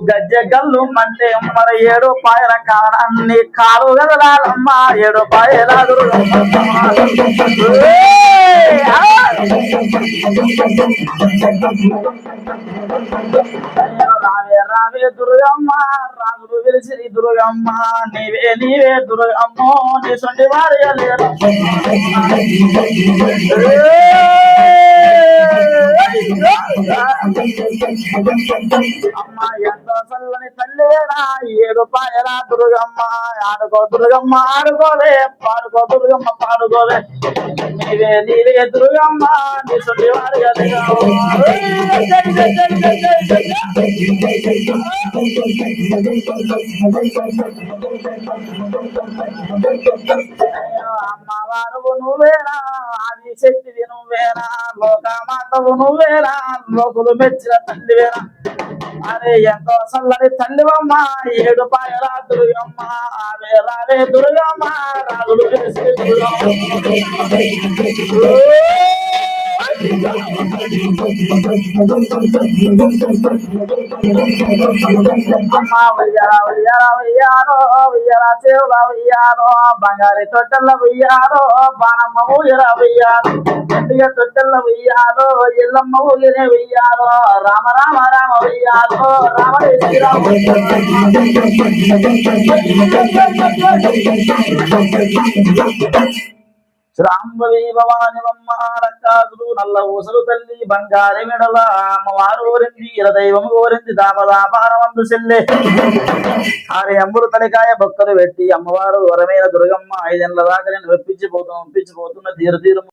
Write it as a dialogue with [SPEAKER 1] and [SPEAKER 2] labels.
[SPEAKER 1] గజ్జె గల్లు అంటే మరి 7 పాయల కారణాన్ని కాలు గదలాలమ్మ 7 పాయల రావే రావే దుర్గమ్మ రాజులు వెలిసి దుర్గమ్మ నీవే నీవే దుర్గమ్మో నీ సొంటి వారిగా లేరు అమ్మ ఎంతో చల్లని తల్లివేనా 7 పాయల దుర్గమ్మ ఆడుకో దుర్గమ్మ ఆడుకోవే పాడుకో దుర్గమ్మ పాడుకోవే నీవే నీవే దుర్గమ్మ నీ సొంటి వారిగా లేరు అమ్మవారు నువ్వేనా ఆది శక్తివి నువ్వేనా లోకమాతవు నువ్వేనా లోకులు మెచ్చిన తల్లివేనా అరే ఎంతో చల్లని తల్లివమ్మ 7 పాయల దుర్గమ్మ ఆవే రావే దుర్గమ్మ రాజులు తెలిసి అమ్మ ఉయ్యాలో బంగారి తొట్టెల్ల ఉయ్యాలో బాణమ్మ ఊగిర ఉయ్యాలో ఎండిగ తొట్టెల్ల ఉయ్యాలో ఎల్లమ్మ ఊగిరే ఉయ్యాలో రామ రామ రామ ఉయ్యాలో రామ శ్రీరామ శ్రాంబవి భవానివమ్మ రక్కాదులు నల్ల ఊసలు తల్లి బంగారి మెడల అమ్మవారు కోరింది ఇరదైవము కోరింది దాపదాపారమందు చెల్లె ఆరి అంబులు తలికాయ భక్తులు పెట్టి అమ్మవారు వరమైన దుర్గమ్మ 5 ఏళ్ల దాకా నేను ఒప్పించిపోతున్న తీరు తీరు